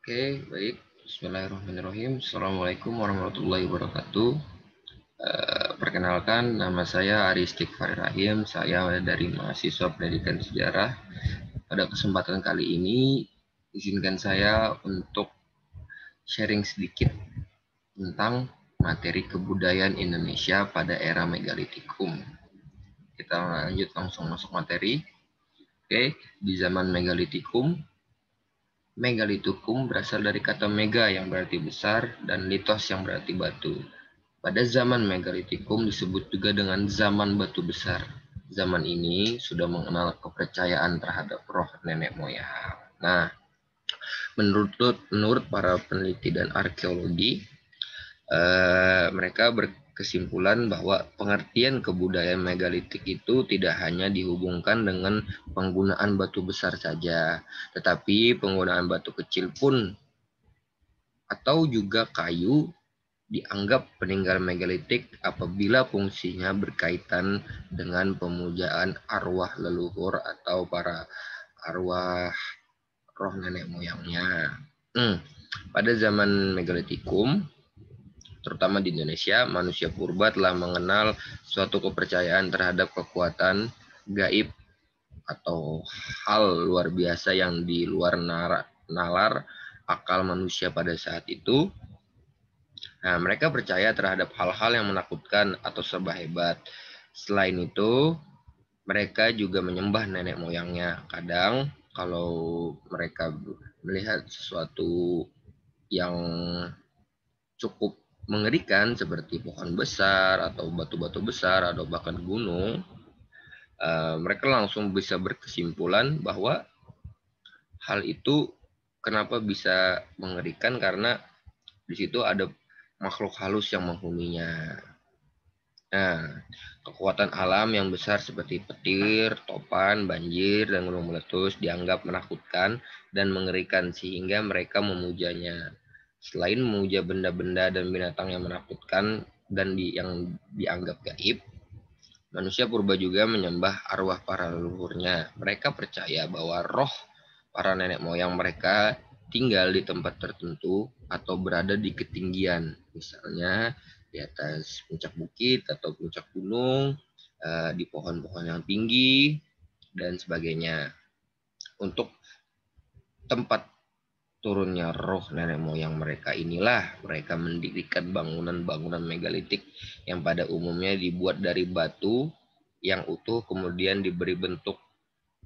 Oke, baik. Bismillahirrahmanirrahim. Assalamualaikum warahmatullahi wabarakatuh. Perkenalkan, nama saya Ari Istighfar Rahim. Saya dari mahasiswa Pendidikan Sejarah. Pada kesempatan kali ini, izinkan saya untuk sharing sedikit tentang materi kebudayaan Indonesia pada era megalitikum. Kita lanjut langsung masuk materi. Oke, di zaman megalitikum, megalitikum berasal dari kata mega yang berarti besar dan litos yang berarti batu. Pada zaman megalitikum disebut juga dengan zaman batu besar. Zaman ini sudah mengenal kepercayaan terhadap roh nenek moyang. Nah, menurut para peneliti dan arkeologi, mereka berkesimpulan bahwa pengertian kebudayaan megalitik itu tidak hanya dihubungkan dengan penggunaan batu besar saja, tetapi penggunaan batu kecil pun atau juga kayu dianggap peninggalan megalitik apabila fungsinya berkaitan dengan pemujaan arwah leluhur atau para arwah roh nenek moyangnya. Pada zaman megalitikum, terutama di Indonesia, manusia purba telah mengenal suatu kepercayaan terhadap kekuatan gaib atau hal luar biasa yang di luar nalar akal manusia pada saat itu. Nah, mereka percaya terhadap hal-hal yang menakutkan atau serba hebat. Selain itu, mereka juga menyembah nenek moyangnya. Kadang kalau mereka melihat sesuatu yang cukup mengerikan seperti pohon besar atau batu-batu besar atau bahkan gunung, mereka langsung bisa berkesimpulan bahwa hal itu kenapa bisa mengerikan karena di situ ada makhluk halus yang menghuninya. Nah, kekuatan alam yang besar seperti petir, topan, banjir, dan gunung meletus dianggap menakutkan dan mengerikan sehingga mereka memujanya. Selain memuja benda-benda dan binatang yang menakutkan dan yang dianggap gaib, manusia purba juga menyembah arwah para leluhurnya. Mereka percaya bahwa roh para nenek moyang mereka tinggal di tempat tertentu atau berada di ketinggian. Misalnya di atas puncak bukit atau puncak gunung, di pohon-pohon yang tinggi, dan sebagainya. Untuk tempat turunnya roh nenek moyang mereka inilah mereka mendirikan bangunan-bangunan megalitik yang pada umumnya dibuat dari batu yang utuh kemudian diberi bentuk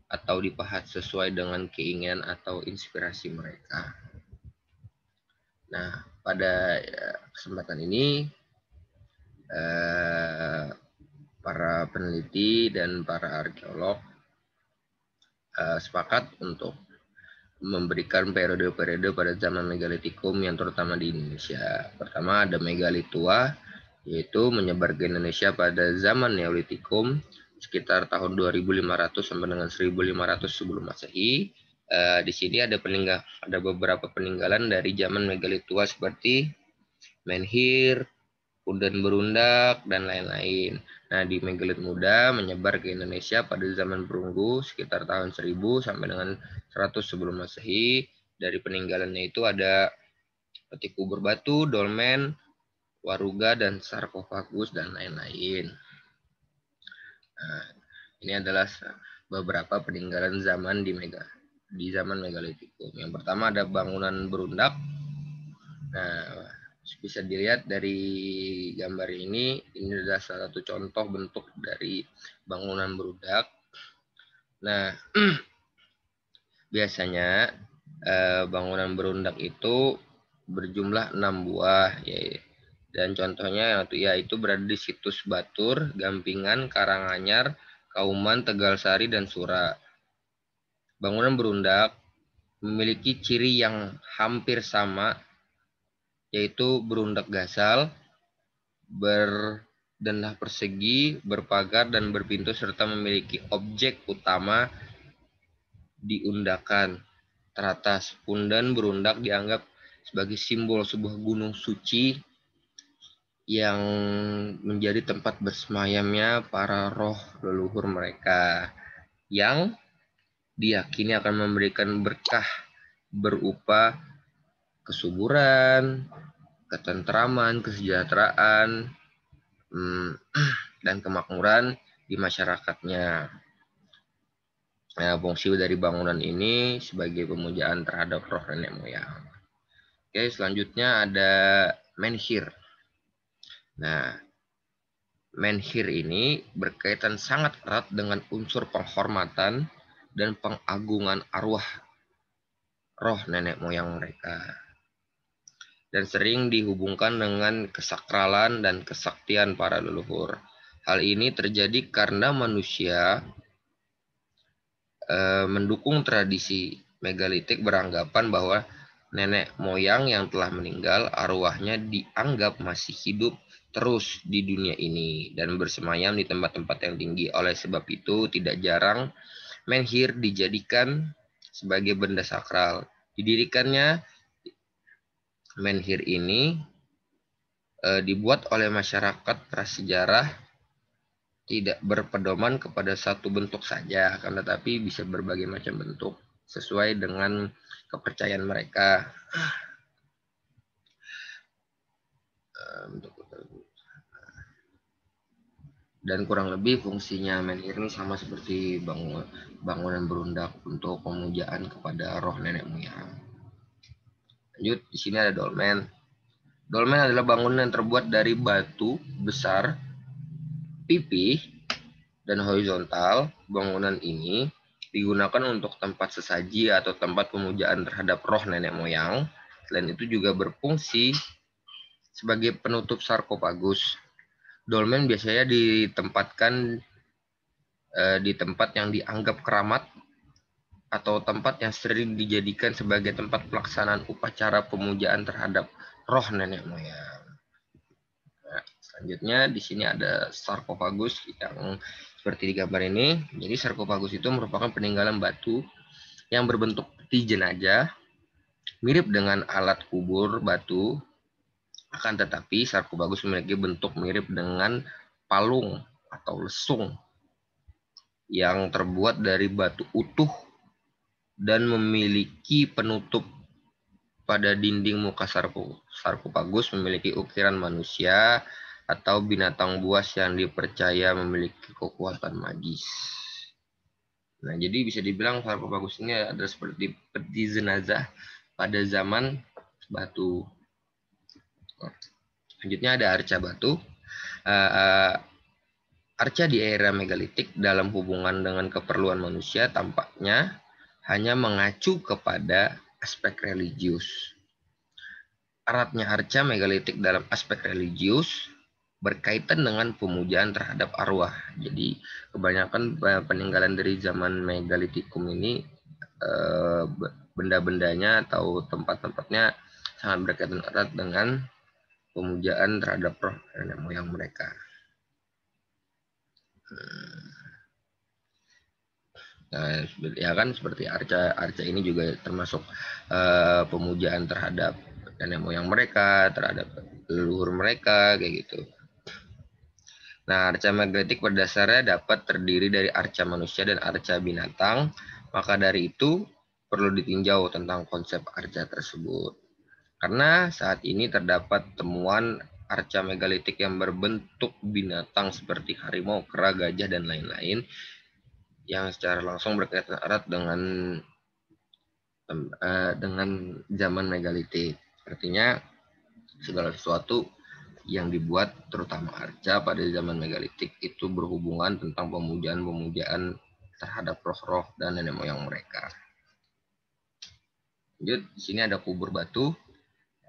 atau dipahat sesuai dengan keinginan atau inspirasi mereka. Nah, pada kesempatan ini para peneliti dan para arkeolog sepakat untuk memberikan periode-periode pada zaman megalitikum yang terutama di Indonesia. Pertama ada megalitua, yaitu menyebar ke Indonesia pada zaman Neolitikum sekitar tahun 2500 sampai dengan 1500 sebelum Masehi. Di sini ada beberapa peninggalan dari zaman megalitua seperti menhir, Punden berundak, dan lain-lain. Nah, di megalit muda menyebar ke Indonesia pada zaman perunggu sekitar tahun 1000 sampai dengan 100 sebelum Masehi. Dari peninggalannya itu ada peti kubur batu, dolmen, waruga, dan sarkofagus, dan lain-lain. Nah, ini adalah beberapa peninggalan zaman di zaman megalitikum. Yang pertama ada bangunan berundak. Nah, bisa dilihat dari gambar ini adalah salah satu contoh bentuk dari bangunan berundak. Nah, biasanya bangunan berundak itu berjumlah 6 buah, dan contohnya yaitu berada di situs Batur, Gampingan, Karanganyar, Kauman, Tegalsari, dan Sura. Bangunan berundak memiliki ciri yang hampir sama, yaitu berundak gasal, berdenah persegi, berpagar, dan berpintu, serta memiliki objek utama di undakan teratas. Punden berundak dianggap sebagai simbol sebuah gunung suci yang menjadi tempat bersemayamnya para roh leluhur mereka yang diyakini akan memberikan berkah berupa kesuburan, ketentraman, kesejahteraan, dan kemakmuran di masyarakatnya. Nah, fungsi dari bangunan ini sebagai pemujaan terhadap roh nenek moyang. Oke, selanjutnya ada menhir. Nah, menhir ini berkaitan sangat erat dengan unsur penghormatan dan pengagungan arwah roh nenek moyang mereka. Dan sering dihubungkan dengan kesakralan dan kesaktian para leluhur. Hal ini terjadi karena manusia mendukung tradisi megalitik beranggapan bahwa nenek moyang yang telah meninggal arwahnya dianggap masih hidup terus di dunia ini dan bersemayam di tempat-tempat yang tinggi. Oleh sebab itu tidak jarang menhir dijadikan sebagai benda sakral. Didirikannya menhir ini dibuat oleh masyarakat prasejarah tidak berpedoman kepada satu bentuk saja, akan tetapi bisa berbagai macam bentuk sesuai dengan kepercayaan mereka. Dan kurang lebih fungsinya menhir ini sama seperti bangunan berundak untuk pemujaan kepada roh nenek moyang. Lanjut, di sini ada dolmen. Dolmen adalah bangunan yang terbuat dari batu besar, pipih, dan horizontal. Bangunan ini digunakan untuk tempat sesaji atau tempat pemujaan terhadap roh nenek moyang. Selain itu juga berfungsi sebagai penutup sarkofagus. Dolmen biasanya ditempatkan di tempat yang dianggap keramat atau tempat yang sering dijadikan sebagai tempat pelaksanaan upacara pemujaan terhadap roh nenek moyang. Nah, selanjutnya di sini ada sarkofagus yang seperti di gambar ini. Jadi sarkofagus itu merupakan peninggalan batu yang berbentuk peti jenazah, mirip dengan alat kubur batu. Akan tetapi sarkofagus memiliki bentuk mirip dengan palung atau lesung yang terbuat dari batu utuh dan memiliki penutup. Pada dinding muka sarkofagus memiliki ukiran manusia atau binatang buas yang dipercaya memiliki kekuatan magis. Nah, jadi bisa dibilang sarkofagus ini adalah seperti peti jenazah pada zaman batu. Selanjutnya ada arca batu. Arca di era megalitik dalam hubungan dengan keperluan manusia tampaknya hanya mengacu kepada aspek religius. Eratnya arca megalitik dalam aspek religius berkaitan dengan pemujaan terhadap arwah. Jadi kebanyakan peninggalan dari zaman megalitikum ini benda-bendanya atau tempat-tempatnya sangat berkaitan erat dengan pemujaan terhadap roh nenek moyang mereka. Nah, ya kan seperti arca ini juga termasuk pemujaan terhadap nenek moyang mereka, terhadap leluhur mereka, kayak gitu. Nah, arca megalitik pada dasarnya dapat terdiri dari arca manusia dan arca binatang. Maka dari itu perlu ditinjau tentang konsep arca tersebut. Karena saat ini terdapat temuan arca megalitik yang berbentuk binatang seperti harimau, kera, gajah, dan lain-lain yang secara langsung berkaitan erat dengan zaman megalitik. Artinya segala sesuatu yang dibuat terutama arca pada zaman megalitik itu berhubungan tentang pemujaan terhadap roh-roh dan nenek moyang mereka. Lanjut, di sini ada kubur batu.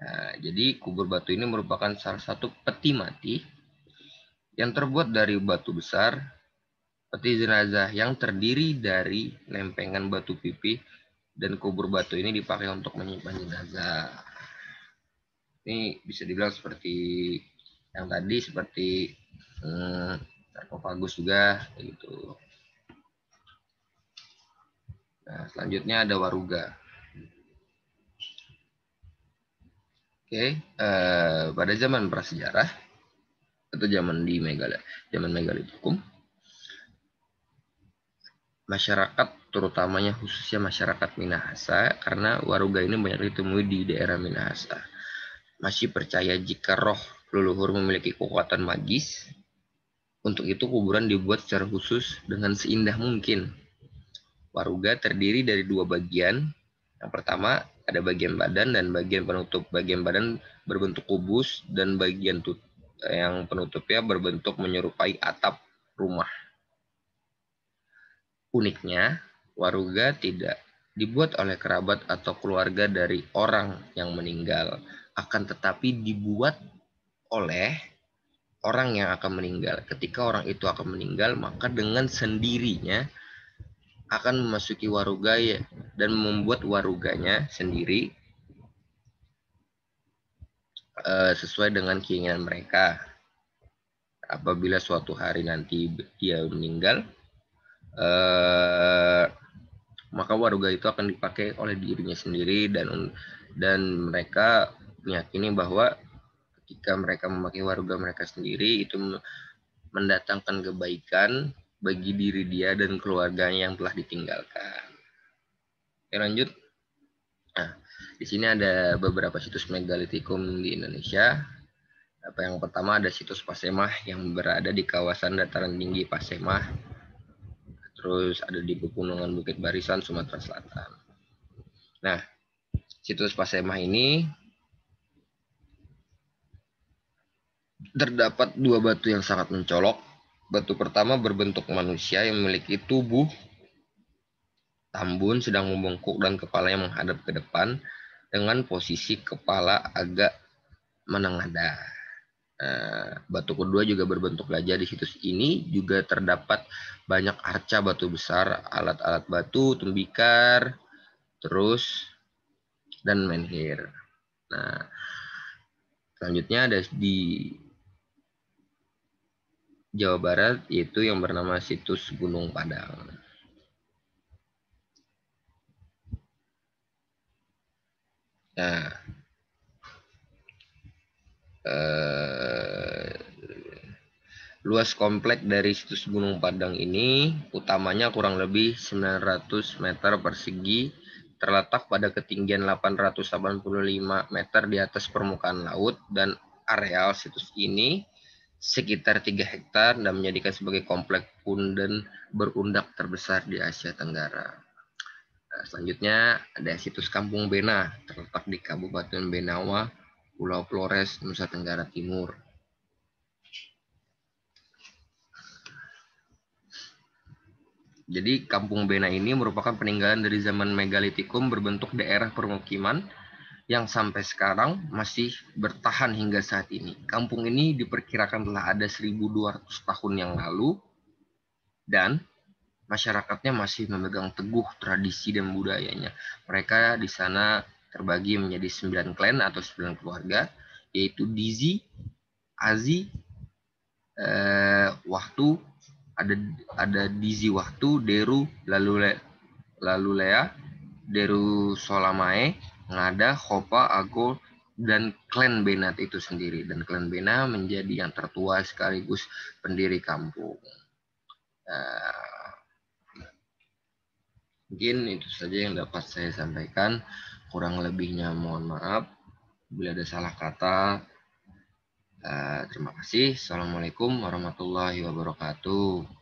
Nah, jadi kubur batu ini merupakan salah satu peti mati yang terbuat dari batu besar, peti jenazah yang terdiri dari lempengan batu pipih, dan kubur batu ini dipakai untuk menyimpan jenazah. Ini bisa dibilang seperti yang tadi, seperti sarkofagus juga gitu. Nah, selanjutnya ada waruga. Oke, pada zaman prasejarah atau zaman megalitikum, masyarakat terutamanya khususnya masyarakat Minahasa, karena Waruga ini banyak ditemui di daerah Minahasa. Masih percaya jika roh leluhur memiliki kekuatan magis. Untuk itu kuburan dibuat secara khusus dengan seindah mungkin. Waruga terdiri dari dua bagian. Yang pertama ada bagian badan dan bagian penutup. Bagian badan berbentuk kubus dan bagian yang penutupnya berbentuk menyerupai atap rumah. Uniknya, waruga tidak dibuat oleh kerabat atau keluarga dari orang yang meninggal, akan tetapi dibuat oleh orang yang akan meninggal. Ketika orang itu akan meninggal, maka dengan sendirinya akan memasuki waruga dan membuat waruganya sendiri sesuai dengan keinginan mereka. Apabila suatu hari nanti dia meninggal, maka waruga itu akan dipakai oleh dirinya sendiri, dan mereka meyakini bahwa ketika mereka memakai waruga mereka sendiri itu mendatangkan kebaikan bagi diri dia dan keluarganya yang telah ditinggalkan. Oke, lanjut. Nah, di sini ada beberapa situs megalitikum di Indonesia. Yang pertama ada situs Pasemah yang berada di kawasan dataran tinggi Pasemah. Terus ada di pegunungan Bukit Barisan, Sumatera Selatan. Nah, situs Pasemah ini terdapat dua batu yang sangat mencolok. Batu pertama berbentuk manusia yang memiliki tubuh tambun sedang membungkuk dan kepalanya menghadap ke depan dengan posisi kepala agak menengadah. Batu kedua juga berbentuk gajah. Di situs ini juga terdapat banyak arca batu besar, alat-alat batu, tembikar, terus dan menhir. Nah, selanjutnya ada di Jawa Barat, yaitu yang bernama situs Gunung Padang. Nah, luas komplek dari situs Gunung Padang ini utamanya kurang lebih 900 meter persegi, terletak pada ketinggian 885 meter di atas permukaan laut, dan areal situs ini sekitar 3 hektar dan menjadikan sebagai komplek punden berundak terbesar di Asia Tenggara. Nah, selanjutnya ada situs Kampung Bena, terletak di Kabupaten Benawa, Pulau Flores, Nusa Tenggara Timur. Jadi Kampung Bena ini merupakan peninggalan dari zaman megalitikum berbentuk daerah permukiman yang sampai sekarang masih bertahan hingga saat ini. Kampung ini diperkirakan telah ada 1200 tahun yang lalu dan masyarakatnya masih memegang teguh tradisi dan budayanya. Mereka di sana terbagi menjadi 9 klan atau 9 keluarga, yaitu Dizi, Azi, Wahtu, ada Dizi Wahtu, Deru, Lalulea, Deru Solamae, Ngada, Khopa, Ago, dan klan Benat itu sendiri. Dan klan Bena menjadi yang tertua sekaligus pendiri kampung. Mungkin itu saja yang dapat saya sampaikan. Kurang lebihnya mohon maaf. Bila ada salah kata, terima kasih. Assalamualaikum warahmatullahi wabarakatuh.